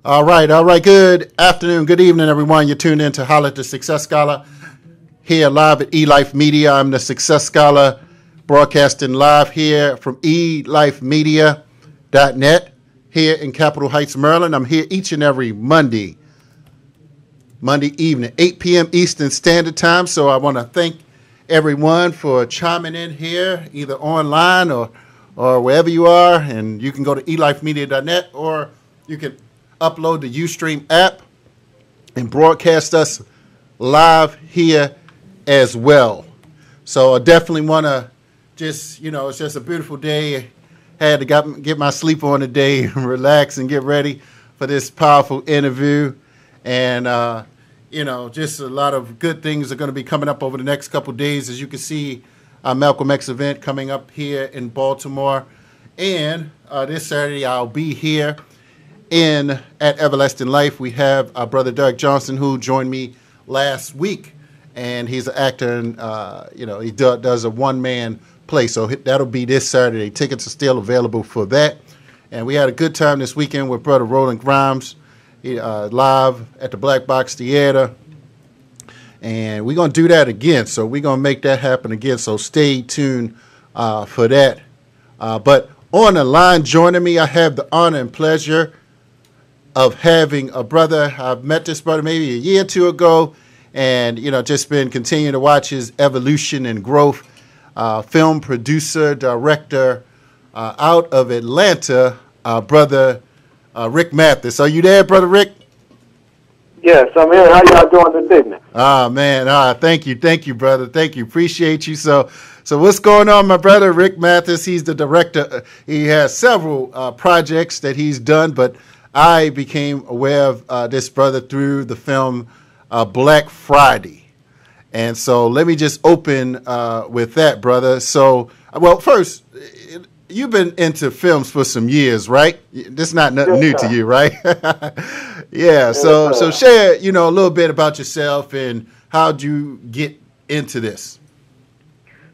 All right. Good afternoon, good evening, everyone. You're tuned in to Holla at the Success Scholar here live at eLife Media. I'm the Success Scholar broadcasting live here from elifemedia.net here in Capitol Heights, Maryland. I'm here each and every Monday evening, 8 p.m. Eastern Standard Time. So I want to thank everyone for chiming in here, either online or wherever you are. And you can go to elifemedia.net, or you can upload the Ustream app and broadcast us live here as well. So I definitely want to it's just a beautiful day. Had to get my sleep on today, relax and get ready for this powerful interview. And, just a lot of good things are going to be coming up over the next couple of days. As you can see, our Malcolm X event coming up here in Baltimore. And this Saturday, I'll be here at Everlasting Life. We have our brother Doug Johnson, who joined me last week. And he's an actor, and, he does a one-man play. So that'll be this Saturday. Tickets are still available for that. And we had a good time this weekend with Brother Roland Grimes, live at the Black Box Theater. And we're going to do that again. So we're going to make that happen again. So stay tuned for that. But on the line joining me, I have the honor and pleasure of having a brother. I've met this brother maybe a year or two ago, and, just been continuing to watch his evolution and growth. Film producer, director out of Atlanta, brother Rick Mathis. Are you there, brother Rick? Yes, I'm here. How y'all doing this evening? Man. Thank you, brother. Thank you. Appreciate you. So what's going on, my brother Rick Mathis? He's the director. He has several projects that he's done, but I became aware of this brother through the film Black Friday. And so let me just open with that, brother. So, well, first, you've been into films for some years, right? This is not nothing new to you, right? Yeah. So share, a little bit about yourself and how'd you get into this?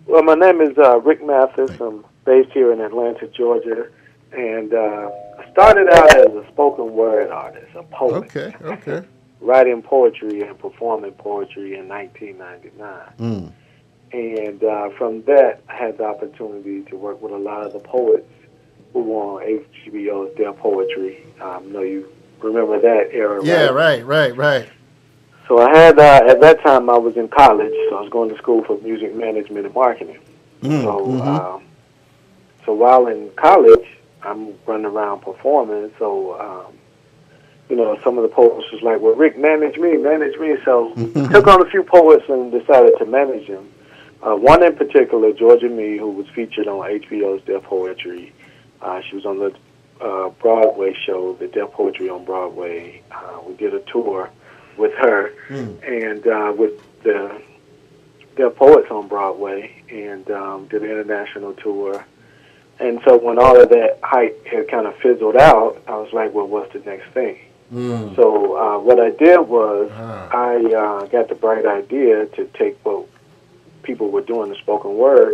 Well, my name is Rick Mathis. I'm based here in Atlanta, Georgia, and I started out as a spoken word artist, a poet. Okay. Writing poetry and performing poetry in 1999. And from that, I had the opportunity to work with a lot of the poets who were on HBO's Their Poetry. I know you remember that era, Yeah, right? right. So I had, at that time, I was in college, so I was going to school for music management and marketing. So while in college, I'm running around performing, so some of the poets was like, well, Rick, manage me. So took on a few poets and decided to manage them. One in particular, Georgia Mee, who was featured on HBO's Their Poetry. She was on the Broadway show, the Their Poetry on Broadway. We did a tour with her and with the Their Poets on Broadway and did an international tour. And so when all of that hype had kind of fizzled out, I was like, well, what's the next thing? So what I did was I got the bright idea to take what people were doing, the spoken word,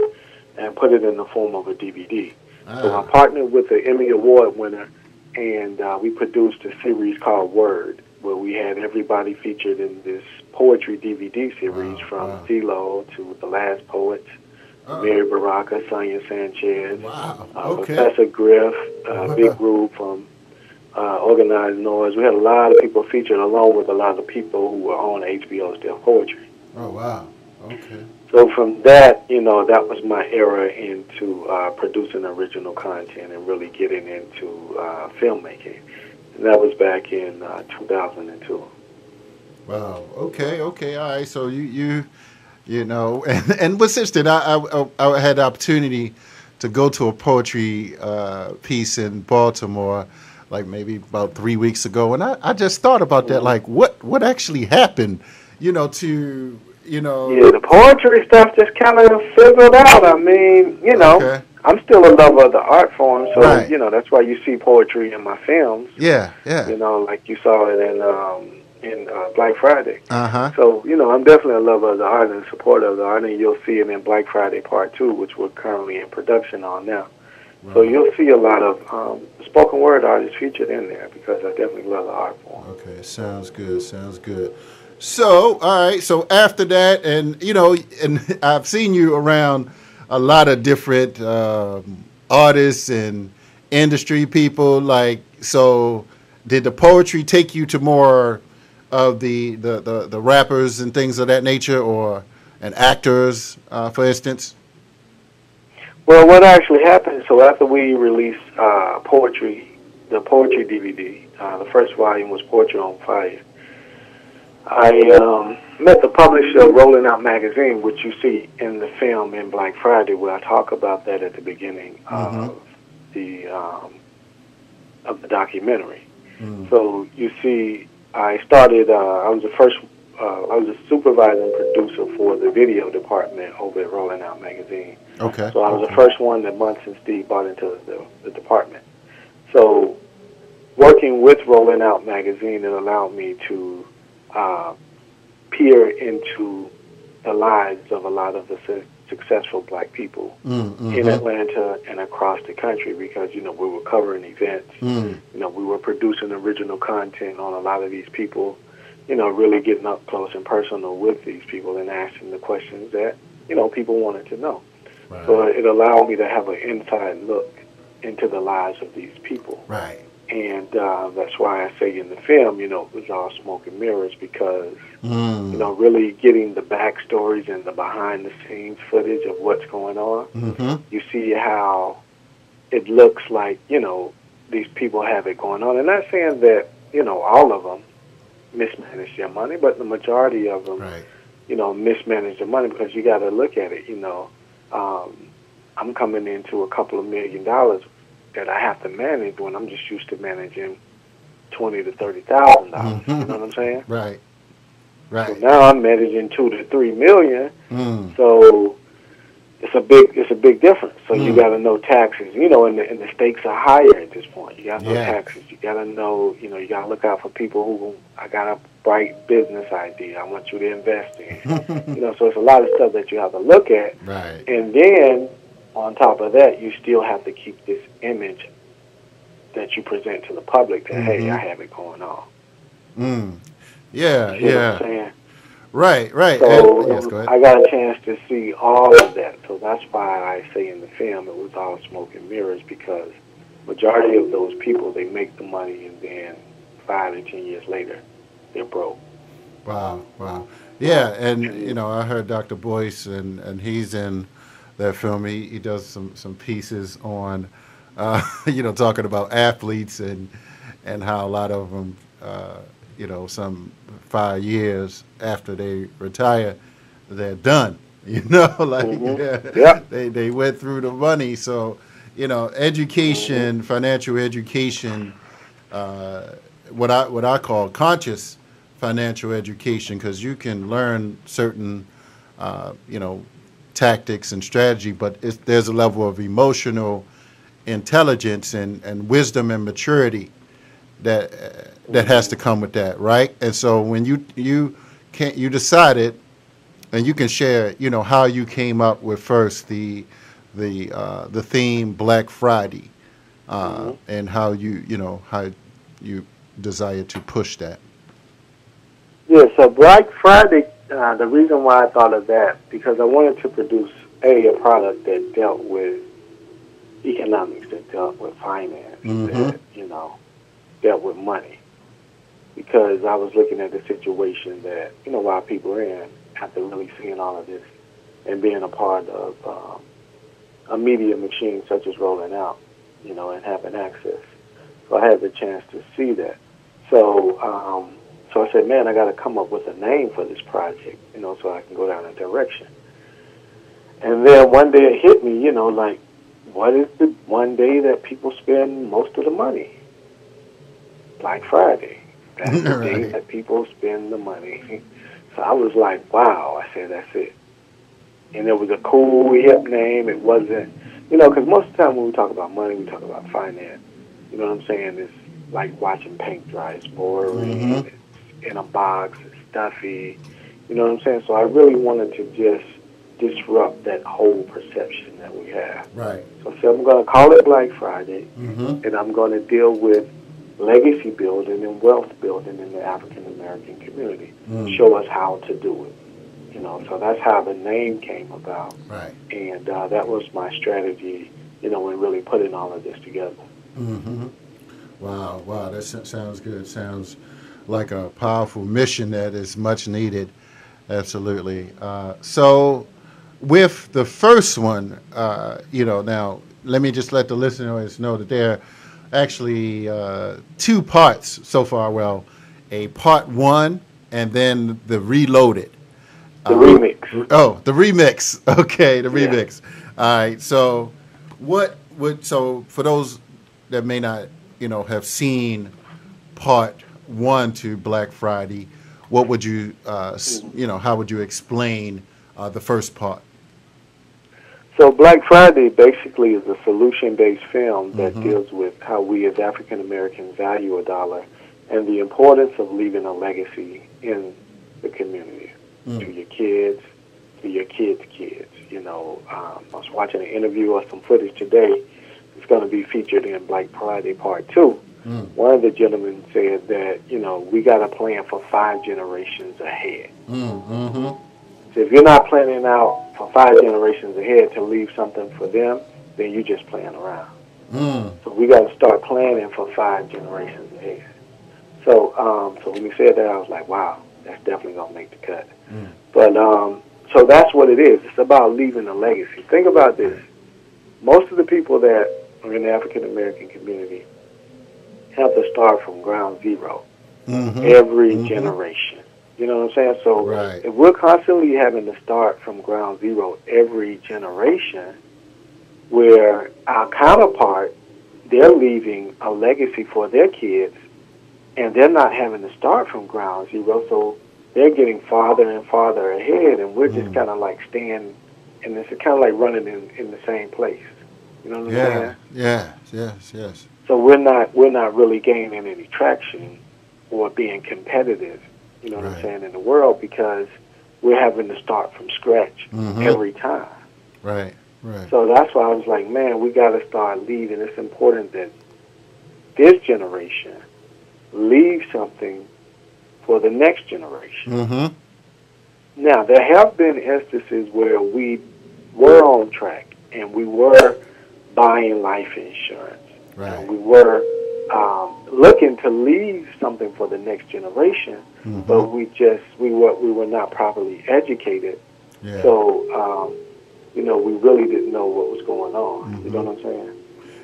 and put it in the form of a DVD. So I partnered with the Emmy Award winner, and we produced a series called Word, where we had everybody featured in this poetry DVD series from CeeLo to The Last Poets, Mary Baraka, Sonia Sanchez, Professor Griff, Big Rube from Organized Noise. We had a lot of people featured, along with a lot of people who were on HBO's Their Poetry. Oh, wow. Okay. So from that, that was my era into producing original content and really getting into filmmaking. And that was back in 2002. Wow. Okay. All right. So and what's interesting, I had the opportunity to go to a poetry piece in Baltimore, like maybe about 3 weeks ago, and I just thought about that, like what actually happened, Yeah, the poetry stuff just kind of fizzled out. I mean, I'm still a lover of the art form, so that's why you see poetry in my films. Yeah. Like you saw it in Black Friday. So I'm definitely a lover of the art and supporter of the art, and you'll see it in Black Friday Part 2, which we're currently in production on now. Right. So you'll see a lot of spoken word artists featured in there because I definitely love the art form. Okay, sounds good. So, all right, so after that, and I've seen you around a lot of different artists and industry people, so did the poetry take you to more of the rappers and things of that nature, and actors, for instance? Well, what actually happened, so after we released the poetry DVD, the first volume was Poetry on Fire, I met the publisher of Rolling Out Magazine, which you see in the film in Black Friday, where I talk about that at the beginning of the documentary. So you see, I started. I was a supervisor and producer for the video department over at Rolling Out Magazine. Okay. So I was the first one that Muntz and Steve brought into the department. So working with Rolling Out Magazine, it allowed me to peer into the lives of a lot of the successful black people in Atlanta and across the country because, we were covering events. We were producing original content on a lot of these people, really getting up close and personal with these people and asking the questions that, people wanted to know. Right. So it allowed me to have an inside look into the lives of these people. Right. And that's why I say in the film, it was all smoke and mirrors because, really getting the backstories and the behind-the-scenes footage of what's going on, you see how it looks like, these people have it going on. And not saying that, all of them mismanage their money, but the majority of them, mismanage their money because you got to look at it, I'm coming into a couple of $1 million that I have to manage when I'm just used to managing $20,000 to $30,000. You know what I'm saying? Right. So now I'm managing $2 to $3 million. So it's a big difference. So you got to know taxes. And the stakes are higher at this point. You got to know taxes. You got to know. You got to look out for people who I got a bright business idea. I want you to invest in. So it's a lot of stuff that you have to look at. Right. And then on top of that, you still have to keep this image that you present to the public that, hey, I have it going on. Yeah, You see what I'm yeah. saying? Right, right. Yes, go So ahead. I got a chance to see all of that. So that's why I say in the film it was all smoke and mirrors, because majority of those people, they make the money and then 5 to 10 years later, they're broke. Wow, wow. Yeah, and And I heard Dr. Boyce, and he's in that film. He does some pieces on, talking about athletes and how a lot of them, some 5 years after they retire, they're done. Like Yep. they went through the money. So, education, financial education, what I call conscious financial education, because you can learn certain, tactics and strategy, but there's a level of emotional intelligence and wisdom and maturity that has to come with that, right? And so when you decided, and you can share, how you came up with first the theme Black Friday, and how you desire to push that. Yeah, so Black Friday, the reason why I thought of that, because I wanted to produce, a product that dealt with economics, that dealt with finance, that, dealt with money. Because I was looking at the situation that, a lot of people are in, after really seeing all of this and being a part of a media machine such as Rolling Out, and having access. So I had the chance to see that. So I said, man, I got to come up with a name for this project, so I can go down a direction. And then one day it hit me, like, what is the one day that people spend most of the money? Black Friday. That's the day that people spend the money. So I was like, wow. I said, that's it. And it was a cool, hip name. It wasn't, because most of the time when we talk about money, we talk about finance. You know what I'm saying? It's like watching paint dry. It's boring. It's in a box. It's stuffy. You know what I'm saying? So I really wanted to just disrupt that whole perception that we have. Right. So I said, I'm going to call it Black Friday, and I'm going to deal with legacy building and wealth building in the African American community. Show us how to do it. So that's how the name came about. Right. And that was my strategy, in really putting all of this together. Wow, that sounds good. Sounds like a powerful mission that is much needed. Absolutely. So with the first one, now let me just let the listeners know that there are actually two parts so far. Well, a part one and then the reloaded. The remix. Oh, the remix. Okay, the Yeah. remix. All right. So so for those that may not, have seen part one to Black Friday, what would you, how would you explain the first part? So Black Friday basically is a solution-based film that deals with how we as African Americans value a dollar and the importance of leaving a legacy in the community to your kids, to your kids' kids. I was watching an interview or some footage today. It's going to be featured in Black Friday Part 2. One of the gentlemen said that, we got to plan for 5 generations ahead. So if you're not planning out for 5 generations ahead to leave something for them, then you just playing around. So we got to start planning for 5 generations ahead. So when he said that, I was like, wow, that's definitely going to make the cut. But so that's what it is. It's about leaving a legacy. Think about this. Most of the people that are in the African American community have to start from ground zero every generation. You know what I'm saying? So if we're constantly having to start from ground zero every generation, where our counterpart, they're leaving a legacy for their kids, and they're not having to start from ground zero, so they're getting farther and farther ahead, and we're just kind of like staying, and it's kind of like running in the same place. You know what I'm saying? Yes. So we're not really gaining any traction or being competitive, you know what I'm saying, in the world, because we're having to start from scratch every time. Right. So that's why I was like, man, we got to start leading. It's important that this generation leave something for the next generation. Mm-hmm. Now, there have been instances where we were on track and we were buying life insurance. Right. And we were looking to leave something for the next generation, mm-hmm. but we were not properly educated. Yeah. So, we really didn't know what was going on. Mm-hmm. You know what I'm saying?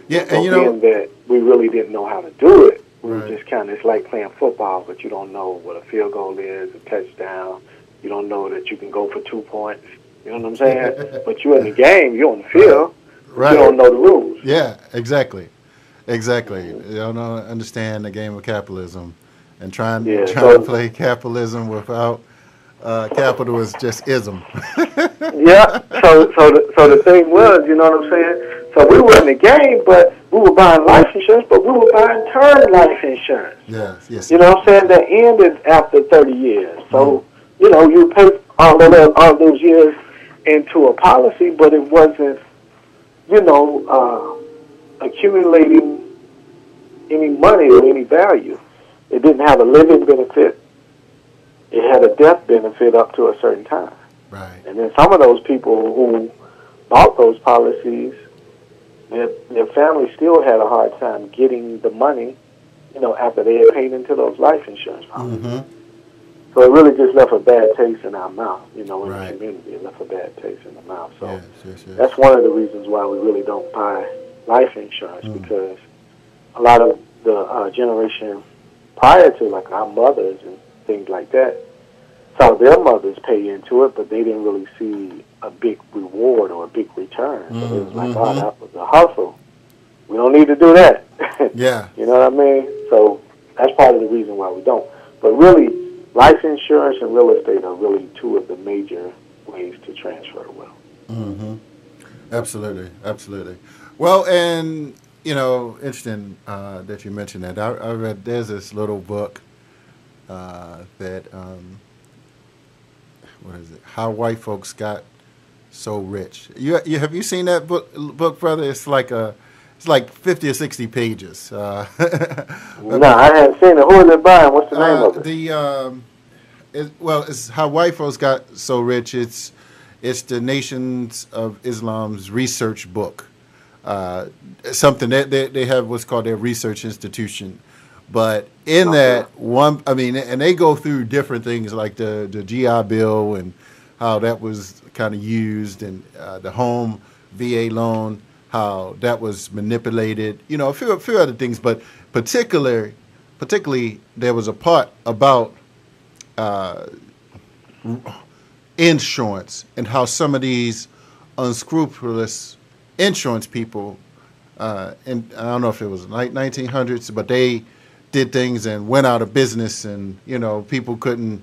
Yeah, so and being that we really didn't know how to do it, we right. were just kind of, it's like playing football, but you don't know what a field goal is, a touchdown. You don't know that you can go for 2 points. You know what I'm saying? But you're in the game, you're on the field. Right. You don't know the rules. Yeah, exactly. You don't understand the game of capitalism, and trying to play capitalism without capital is just ism. Yeah. So the thing was, you know what I'm saying? So we were in the game, but we were buying life insurance, but we were buying term life insurance. Yes. You know what I'm saying? That ended after 30 years. So, you pay all those years into a policy, but it wasn't, accumulating any money or any value. It didn't have a living benefit. It had a death benefit up to a certain time. Right. And then some of those people who bought those policies, their family still had a hard time getting the money, after they had paid into those life insurance policies. Mm-hmm. So it really just left a bad taste in our mouth, in right. the community. It left a bad taste in the mouth. So yes. that's one of the reasons why we really don't buy life insurance, because a lot of the generation prior to, like our mothers and things like that, saw their mothers pay into it, but they didn't really see a big reward or a big return. So it was like, oh, that was a hustle. We don't need to do that. Yeah. You know what I mean? So that's part of the reason why we don't. But really, life insurance and real estate are really two of the major ways to transfer wealth. Mm-hmm. Absolutely. Well, and, interesting that you mentioned that. I read, there's this little book that, what is it? How White Folks Got So Rich. Have you seen that book, brother? It's like 50 or 60 pages. No, I haven't seen it. Who is it by and what's the name of it? It's How White Folks Got So Rich. It's the Nations of Islam's research book. Something that they have what's called their research institution. But in that one, and they go through different things like the GI Bill and how that was kind of used, and the home VA loan, how that was manipulated, a few other things. But particularly, there was a part about insurance and how some of these unscrupulous insurance people, and I don't know if it was like 1900s, but they did things and went out of business, and people couldn't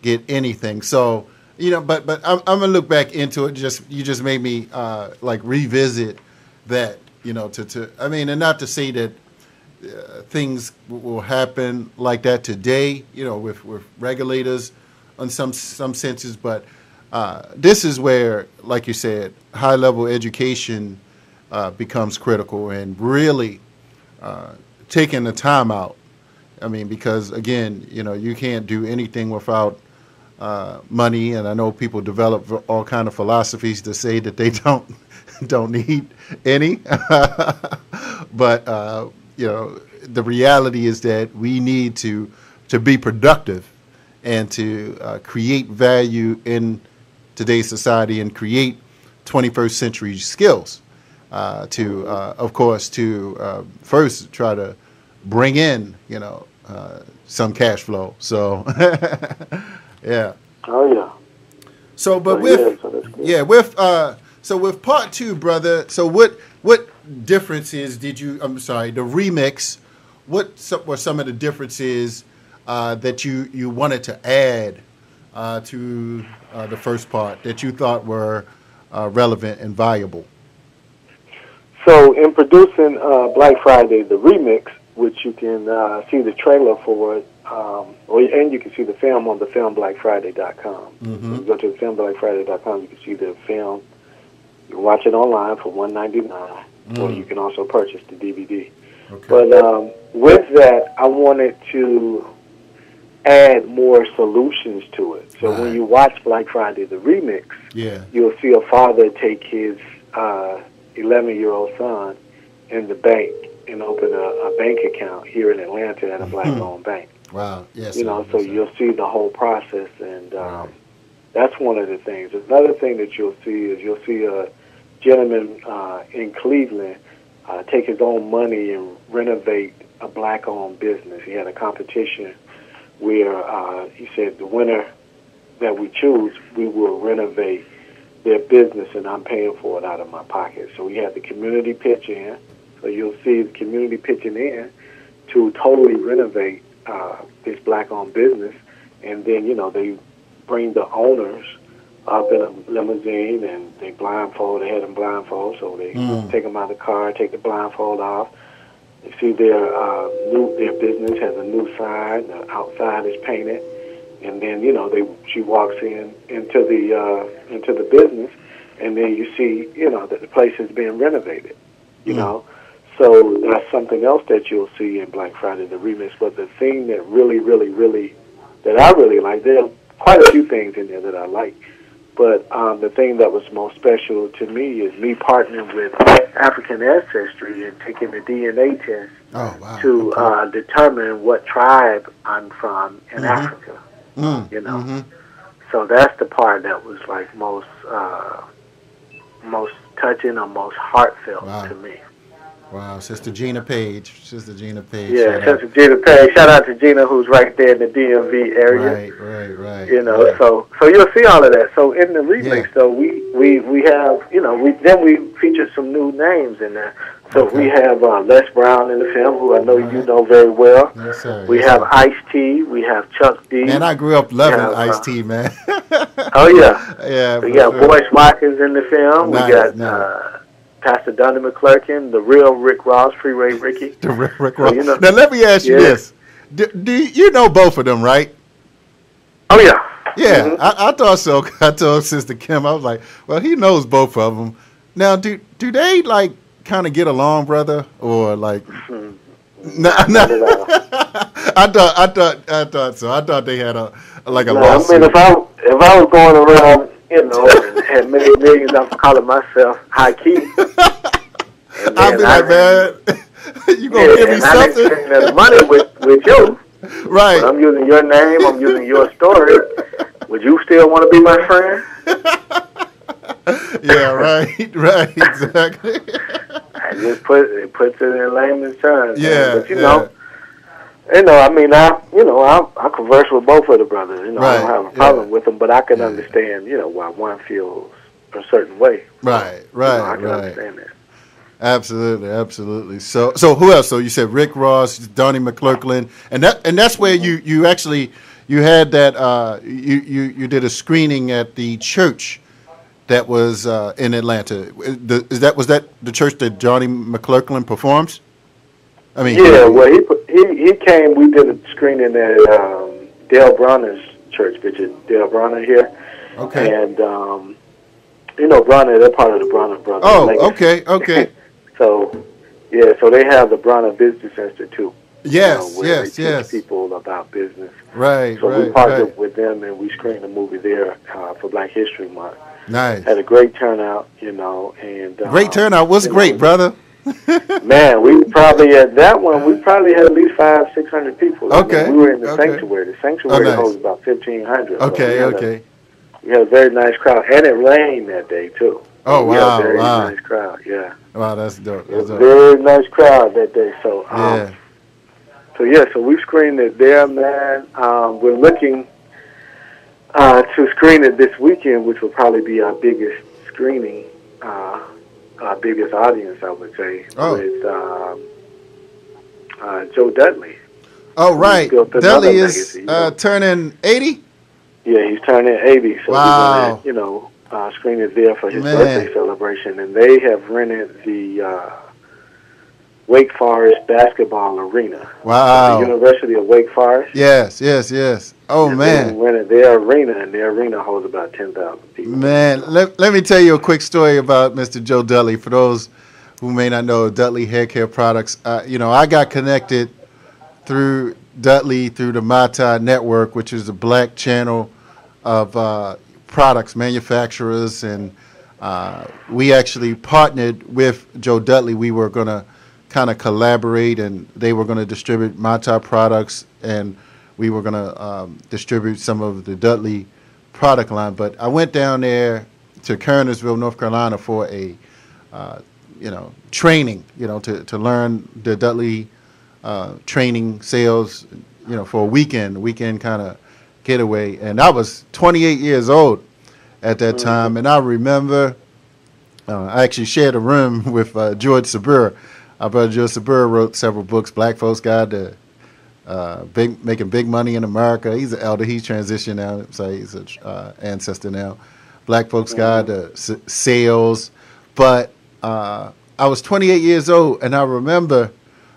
get anything. So but I'm gonna look back into it. You just made me revisit that. And not to say that things will happen like that today. With regulators in some senses, but this is where, like you said, high level education becomes critical, and really taking the time out. Because again, you can't do anything without money, and I know people develop all kind of philosophies to say that they don't need any. But the reality is that we need to be productive and to create value in today's society and create 21st century skills. Of course, to first try to bring in, some cash flow. So, yeah. Oh yeah. So, but so with part two, brother. So, what differences did you? I'm sorry, the remix. What were some of the differences that you wanted to add to the first part that you thought were relevant and valuable? So, in producing Black Friday, the remix, which you can see the trailer for it, and you can see the film on the filmblackfriday.com. Mm-hmm. So you go to the filmblackfriday.com, you can see the film. You can watch it online for $1.99, or you can also purchase the DVD. Okay. But with that, I wanted to add more solutions to it. So when you watch Black Friday, the remix, you'll see a father take his 11-year-old son in the bank and open a bank account here in Atlanta at a black-owned bank. Wow. Yes. You know, so you'll see the whole process, and that's one of the things. Another thing that you'll see a gentleman in Cleveland take his own money and renovate a black-owned business. He had a competition where he said the winner that we choose, we will renovate their business, and I'm paying for it out of my pocket. So we had the community pitch in. So you'll see the community pitching in to totally renovate this black-owned business, and then they bring the owners up in a limousine and they had them blindfold, so they take them out of the car, take the blindfold off. You see their business has a new sign. The outside is painted, and then she walks into the business, and then you see that the place is being renovated. You know, so that's something else that you'll see in Black Friday the remix. But the thing that really that I really like, there are quite a few things in there that I like. But the thing that was most special to me is me partnering with African Ancestry and taking the DNA test to determine what tribe I'm from in Africa. So that's the part that was like most touching or most heartfelt to me. Wow, Sister Gina Page. Yeah, Sister Gina Page. Shout out to Gina, who's right there in the DMV area. Right. So you'll see all of that. So in the remix, though, we have, we featured some new names in there. So we have Les Brown in the film, who I know you know very well. Yes, sir. We have Ice-T. We have Chuck D. Man, I grew up loving Ice-T, man. Oh, yeah. Yeah. We got Boyce Watkins in the film. We got Pastor Donnie McClurkin, the real Rick Ross, Freeway Ricky. The Rick Ross. So, now, let me ask you this. Do you know both of them, right? Oh, yeah. Yeah, I thought so. I told Sister Kim, I was like, well, he knows both of them. Now, do they, like, kind of get along, brother? Or, like... No. I thought so. I thought they had a lawsuit. I mean, if I was going around, and had made millions, I'm calling myself Haki. I'd be like, man, you gonna give me something? I'm spending money with you. Right. But I'm using your name. I'm using your story. Would you still want to be my friend? Yeah, right, exactly. I just puts it in layman's terms. Yeah, but I mean, I converse with both of the brothers. I don't have a problem with them, but I can understand, why one feels a certain way. Right. I can understand that. Absolutely. So who else? So you said Rick Ross, Donnie McClurkin, and that's where you actually had that you did a screening at the church that was in Atlanta. Was that the church that Donnie McClurkin performs? I mean, well, he came. We did a screening at Dale Bronner's church, Bishop Dale Bronner here. Okay. And Bronner, they're part of the Bronner brothers. Oh, okay. So they have the Bronner Business Institute. Yes, where they teach people about business. Right. So we partnered with them, and we screened a movie there for Black History Month. Nice. Had a great turnout, and great turnout. What's great, brother? Man, we probably had at least 500-600 people. Okay. We were in the sanctuary. The sanctuary holds about 1,500. Okay. We had a very nice crowd, and it rained that day too. Oh, we wow! Had a very nice crowd. Yeah. Wow, that's dope. It was a very nice crowd that day. So So we screened it there, man. We're looking to screen it this weekend, which will probably be our biggest screening. Our biggest audience, I would say, with Joe Dudley. Oh, right. Dudley is turning 80? Yeah, he's turning 80. So wow. we're going to, screen it there for his birthday celebration. And they have rented the Wake Forest basketball arena. Wow. The University of Wake Forest. Yes. Oh, and man. They rented their arena, and their arena holds about 10,000 people. Man, let me tell you a quick story about Mr. Joe Dudley for those who may not know Dudley Hair Care Products, I got connected through Dudley through the Mathis Network, which is a black channel of products manufacturers, and we actually partnered with Joe Dudley. We were going to kind of collaborate, and they were going to distribute Mathis products, and we were going to distribute some of the Dudley product line. But I went down there to Kernersville, North Carolina, for a training, to learn the Dudley training sales, for a weekend kind of getaway. And I was 28 years old at that time, and I remember I actually shared a room with George Sabur. Our brother George Sabur wrote several books, Black Folks Guide to Making Big Money in America. He's an elder. He's transitioned now, so he's an ancestor now. Black Folks Guide to Sales. But I was 28 years old, and I remember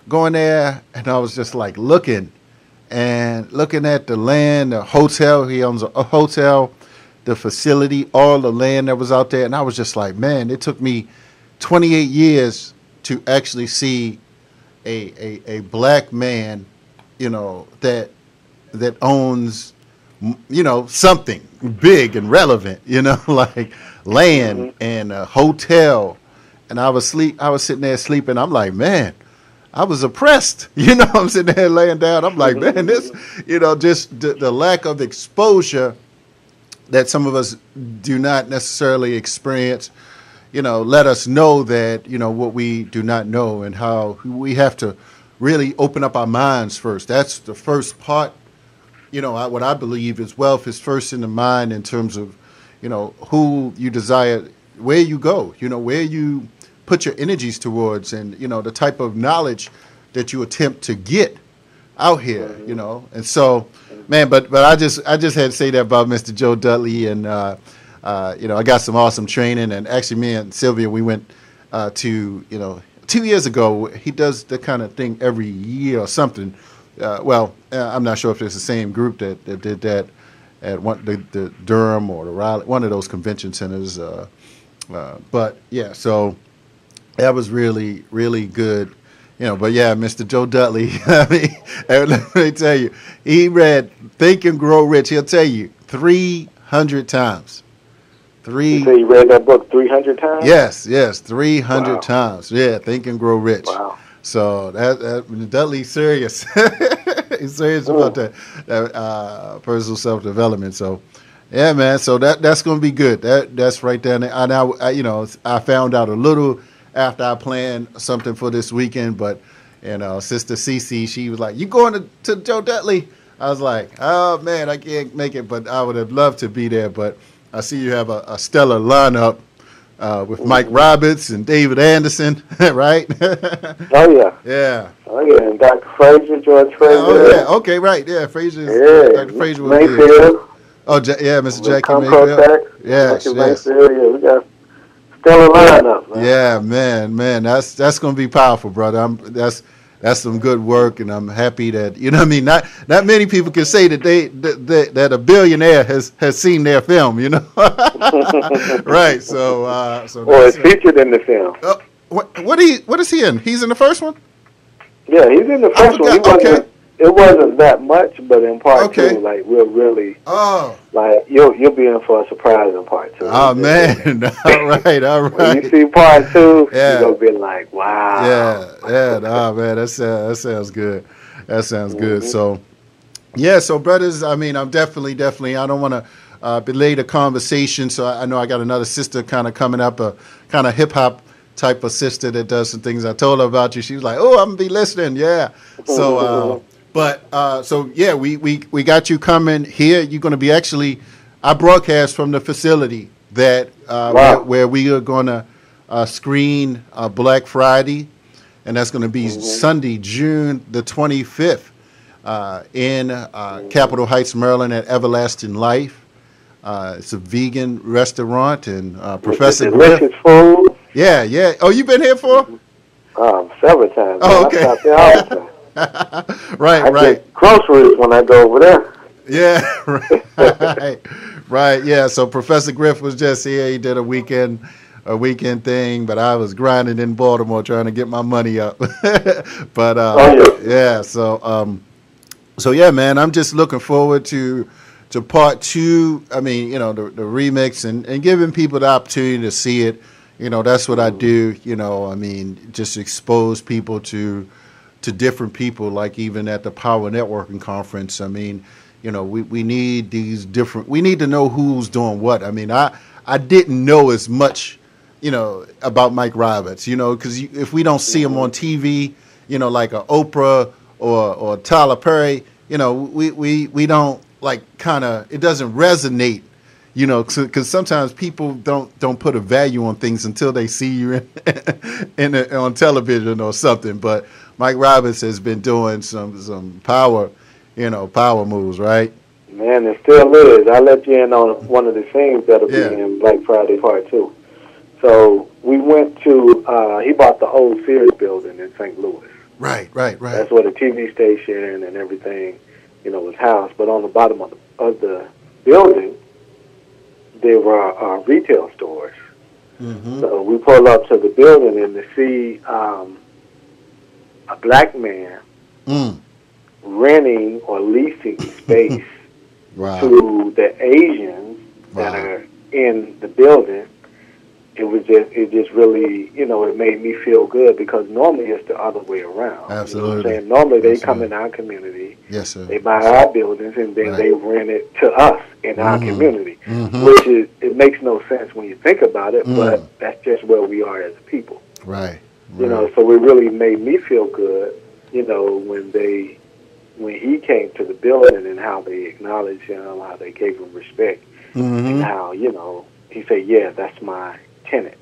going there, and I was just like looking at the land, the hotel. He owns a hotel, the facility, all the land that was out there. And I was just like, man, it took me 28 years to actually see a black man, that owns, something big and relevant, like land and a hotel. And I was sitting there sleeping. I'm like, man, I was oppressed. I'm sitting there laying down. I'm like, man, this, just the lack of exposure that some of us do not necessarily experience, let us know that, what we do not know, and how we have to really open up our minds first. That's the first part. What I believe is wealth is first in the mind, in terms of, who you desire, where you go, where you put your energies towards, and, the type of knowledge that you attempt to get out here, And so, man, but I just had to say that about Mr. Joe Dudley, and I got some awesome training. And actually, me and Sylvia, we went to 2 years ago. He does the kind of thing every year or something. I'm not sure if it's the same group that did that at the Durham or the Raleigh, one of those convention centers. But yeah, so that was really, really good. But yeah, Mr. Joe Dudley, let me tell you, he read Think and Grow Rich. He'll tell you 300 times. You say you read that book 300 times? Yes, 300 times. Yeah, Think and Grow Rich. Wow. So that Dudley's serious. He's serious about that personal self-development. So, yeah, man. So that's going to be good. That's right there. And I found out a little after I planned something for this weekend, but Sister Cece, she was like, "You going to Joe Dudley?" I was like, "Oh man, I can't make it, but I would have loved to be there." But I see you have a stellar lineup with Mike Roberts and David Anderson, right? Oh yeah. Yeah. Oh yeah, and Dr. Frazier, George Frazier. Oh yeah. Okay, right. Yeah, Frazier. Yeah. Dr. Frazier was Mayfield. good. Oh yeah, Mr. Jackie Mayfield. Yes. Yeah, we got stellar lineup, man. Yeah, man, that's gonna be powerful, brother. That's some good work, and I'm happy that Not many people can say that that a billionaire has seen their film, right? So it's featured in the film. What is he in? He's in the first one. Yeah, he's in the first one. It wasn't that much, but in part two, like we'll really, like you'll be in for a surprise in part two. Oh man, all right. When you see part two, you're gonna be like, wow. Yeah. Oh man, that sounds good. That sounds good. So, yeah. So, brothers, I'm definitely. I don't want to belay the conversation. So I know I got another sister kind of coming up, a kind of hip hop type of sister that does some things. I told her about you. She was like, "Oh, I'm gonna be listening." Yeah. So. We got you coming here. You're going to be I broadcast from the facility that where we are going to screen Black Friday, and that's going to be Sunday, June the 25th, in Capitol Heights, Maryland, at Everlasting Life. It's a vegan restaurant, and Professor Griff. Delicious food. Yeah. Oh, you've been here for? Several times. Oh, okay. I stop there all the time. Right. Get groceries when I go over there. Yeah, right. Yeah. So Professor Griff was just here. He did a weekend a weekend thing, but I was grinding in Baltimore trying to get my money up. But yeah, so yeah, man, I'm just looking forward to part two. I mean, the remix and giving people the opportunity to see it. That's what I do. I mean, just expose people to different people, like even at the Power Networking Conference. I mean, we need these different, we need to know who's doing what. I mean, I didn't know as much, about Mike Roberts, because if we don't see him on TV, like a Oprah or Tyler Perry, we don't it doesn't resonate, because sometimes people don't put a value on things until they see you on television or something. But Mike Roberts has been doing some power moves, right? Man, it still is. I'll let you in on one of the scenes that'll be in Black Friday Part 2. So we went to, he bought the old Sears building in St. Louis. Right. That's where the TV station and everything, was housed. But on the bottom of the building, there were retail stores. Mm-hmm. So we pull up to the building and to see a black man renting or leasing space to the Asians that are in the building. It just really, it made me feel good, because normally it's the other way around. Absolutely. You know what I'm saying? Normally they come in our community, yes, sir, they buy our buildings, and then they rent it to us in our community, which it makes no sense when you think about it, but that's just where we are as a people. Right. So it really made me feel good, when he came to the building and how they acknowledged him, how they gave him respect, and how, he said, yeah, that's my tenant.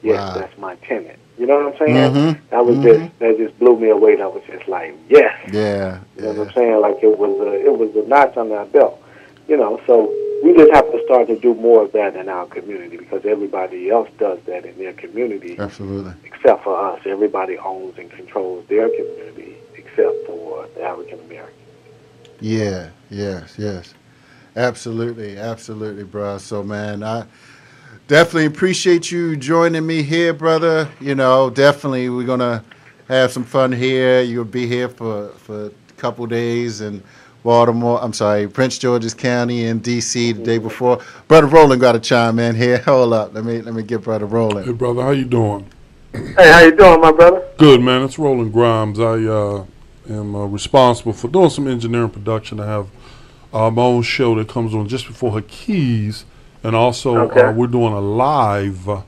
Yes, that's my tenant. You know what I'm saying? That was that just blew me away. That was just like, yes. Yeah. You know what I'm saying? Like it was a notch on our belt. So we just have to start to do more of that in our community, because everybody else does that in their community. Absolutely. Except for us. Everybody owns and controls their community except for the African Americans. Yeah, yes. Absolutely, bro. So, man, I definitely appreciate you joining me here, brother. Definitely we're going to have some fun here. You'll be here for a couple days in Prince George's County and D.C. the day before. Brother Roland got to chime in here. Hold up. Let me get Brother Roland. Hey, brother, how you doing? Hey, how you doing, my brother? Good, man. It's Roland Grimes. I am responsible for doing some engineering production. I have my own show that comes on just before Haki's, and also we're doing a live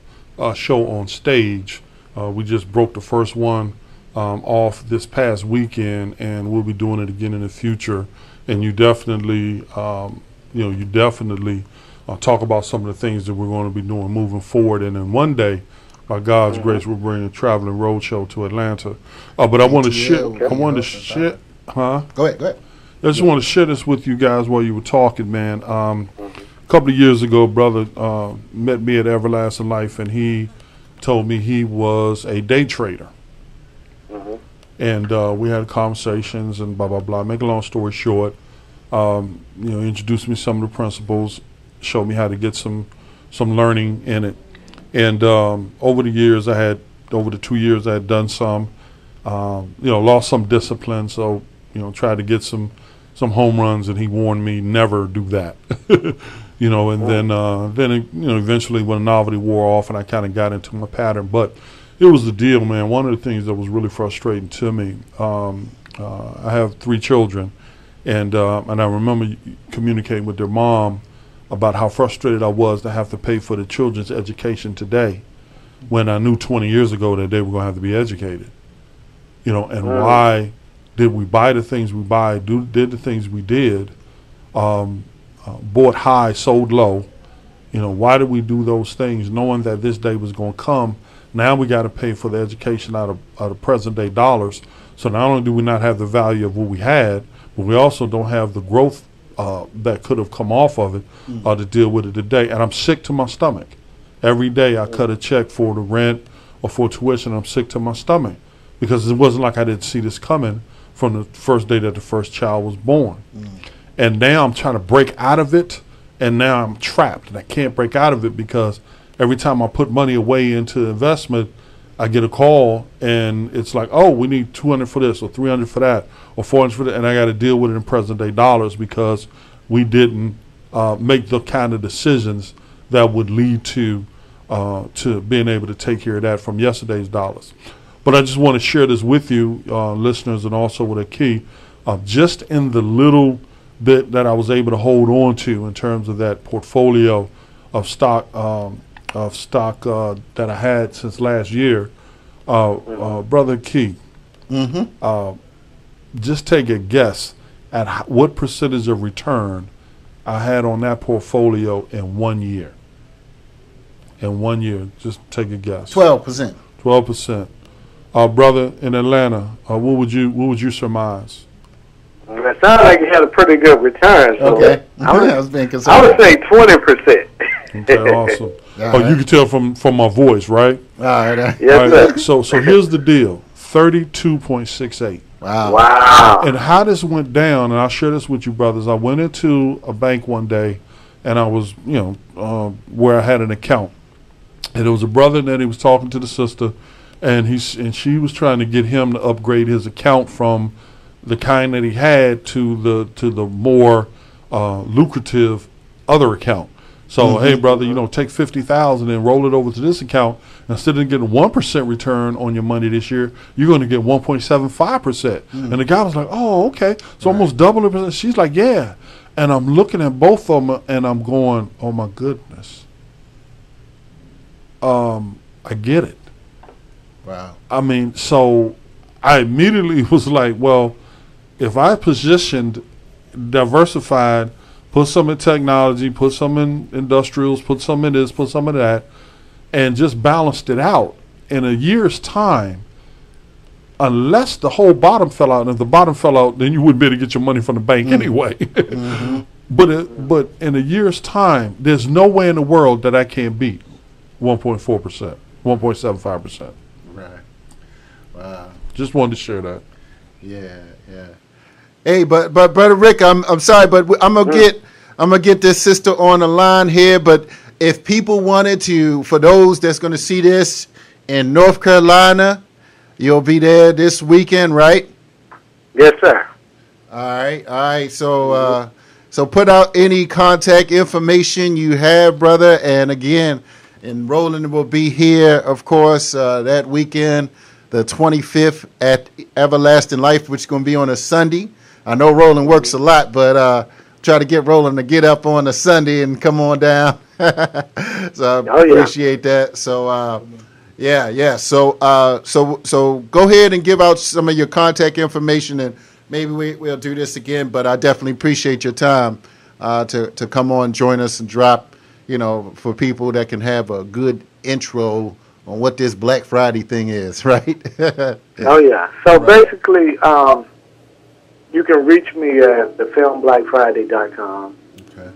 show on stage. We just broke the first one off this past weekend, and we'll be doing it again in the future. And you definitely, talk about some of the things that we're going to be doing moving forward. And then one day, by God's grace, we're bringing a traveling road show to Atlanta. But I want to share. Huh? Go ahead. I just want to share this with you guys while you were talking, man. A couple of years ago, brother met me at Everlasting Life, and he told me he was a day trader. And we had conversations and blah, blah, blah. Make a long story short, introduced me to some of the principles, showed me how to get some learning in it. And over the 2 years, I had done some, lost some discipline. So, tried to get some home runs, and he warned me never do that. Then eventually when the novelty wore off and I kind of got into my pattern. But it was the deal, man. One of the things that was really frustrating to me, I have 3 children, and I remember communicating with their mom about how frustrated I was to have to pay for the children's education today, when I knew 20 years ago that they were going to have to be educated. Why did we buy the things we buy, did the things we did, bought high, sold low? Why did we do those things knowing that this day was going to come? Now we got to pay for the education out of present day dollars. So not only do we not have the value of what we had, but we also don't have the growth that could have come off of it to deal with it today. And I'm sick to my stomach. Every day I cut a check for the rent or for tuition. I'm sick to my stomach, because it wasn't like I didn't see this coming from the first day that the first child was born. And now I'm trying to break out of it, and now I'm trapped, and I can't break out of it because every time I put money away into investment, I get a call and it's like, oh, we need 200 for this or 300 for that or 400 for that, and I got to deal with it in present day dollars because we didn't make the kind of decisions that would lead to being able to take care of that from yesterday's dollars. But I just want to share this with you, listeners, and also with a key, just in the little bit that I was able to hold on to in terms of that portfolio of stock that I had since last year, Brother Key, just take a guess at what percentage of return I had on that portfolio in 1 year. In 1 year, just take a guess. 12%. 12%. Brother in Atlanta, what would you surmise? It sounds like you had a pretty good return. So Okay. I was being would conservative. say 20%. Okay, awesome. You can tell from my voice, right? All right. Yes, sir. So here's the deal: 32.68. Wow. And how this went down, and I'll share this with you, brothers. I went into a bank one day, and I was, where I had an account, and there was a brother, and then he was talking to the sister, and she was trying to get him to upgrade his account from the kind that he had to the more lucrative other account. So, hey, brother, take 50,000 and roll it over to this account. Instead of getting 1% return on your money this year, you're going to get 1.75%. And the guy was like, oh, okay. So almost double the percent. She's like, yeah. And I'm looking at both of them, and I'm going, oh, my goodness. I get it. Wow. I mean, so I immediately was like, well, if I positioned, diversified, put some in technology, put some in industrials, put some in this, put some in that, and just balanced it out in a year's time, unless the whole bottom fell out, and if the bottom fell out, then you wouldn't be able to get your money from the bank anyway. But in a year's time, there's no way in the world that I can't beat 1.4%, 1.75%. Right. Wow. Just wanted to share that. Yeah. Hey, but Brother Rick, I'm sorry, but I'm gonna get this sister on the line here. But if people wanted to, for those that's gonna see this in North Carolina, you'll be there this weekend, right? Yes, sir. All right. So put out any contact information you have, brother. And again, and Roland will be here, of course, that weekend, the 25th at Everlasting Life, which is going to be on a Sunday. I know Roland works a lot, but try to get Roland to get up on a Sunday and come on down. So I appreciate that. So, yeah. So go ahead and give out some of your contact information, and maybe we'll do this again. But I definitely appreciate your time to come on, join us, and drop, for people that can have a good intro on what this Black Friday thing is, right? Oh, yeah. So basically, you can reach me at thefilmblackfriday.com. Okay.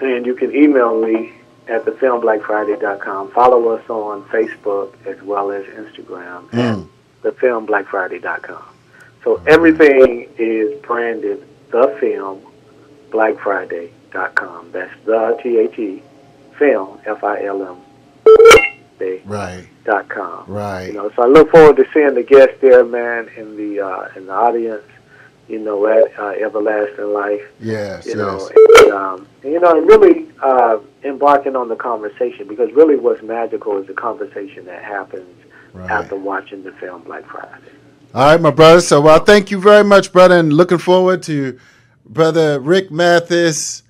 And you can email me at thefilmblackfriday.com. Follow us on Facebook as well as Instagram at thefilmblackfriday.com. So everything is branded thefilmblackfriday.com. That's the THE film, FILM. Right.com. Right. So I look forward to seeing the guests there, man, in the audience. At Everlasting Life. Yes. And really embarking on the conversation, because really what's magical is the conversation that happens after watching the film Black Friday. All right, my brother. So thank you very much, brother, and looking forward to Brother Rick Mathis.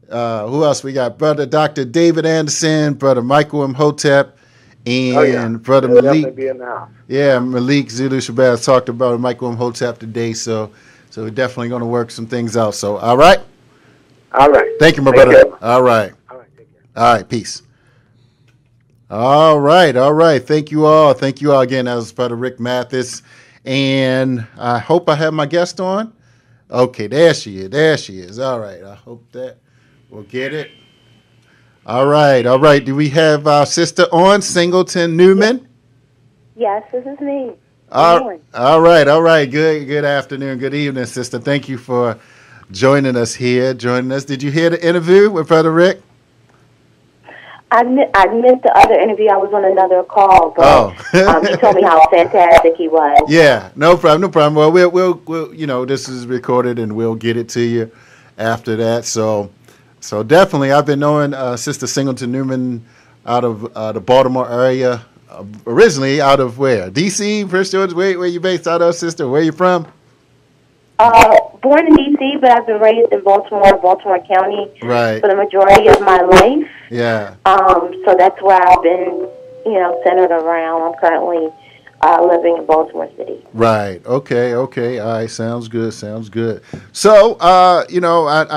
Who else we got? Brother Dr. David Anderson, Brother Michael Imhotep, and Brother Malik. Be in the house. Yeah, Malik Zulu Shabazz talked about Michael Imhotep today, so we're definitely going to work some things out. So, all right? All right. Thank you, my brother. Care. All right. All right, take care. All right, peace. All right. Thank you all. Again. That was Brother Rick Mathis. And I hope I have my guest on. Okay, there she is. All right. I hope that we'll get it. All right. Do we have our sister on, Singleton Newman? Yes, this is me. All right. Good afternoon. Good evening, sister. Thank you for joining us. Did you hear the interview with Brother Rick? I missed the other interview. I was on another call, but he told me how fantastic he was. Yeah, no problem, no problem. Well, we'll you know, this is recorded and we'll get it to you after that. So definitely, I've been knowing Sister Singleton Newman out of the Baltimore area, originally out of where? D.C., Prince George. Where you based out of, sister? Where you from? Born in D.C., but I've been raised in Baltimore County Right. for the majority of my life. Yeah. So that's where I've been, centered around. I'm currently living in Baltimore City. Right. Okay. All right. Sounds good. So, I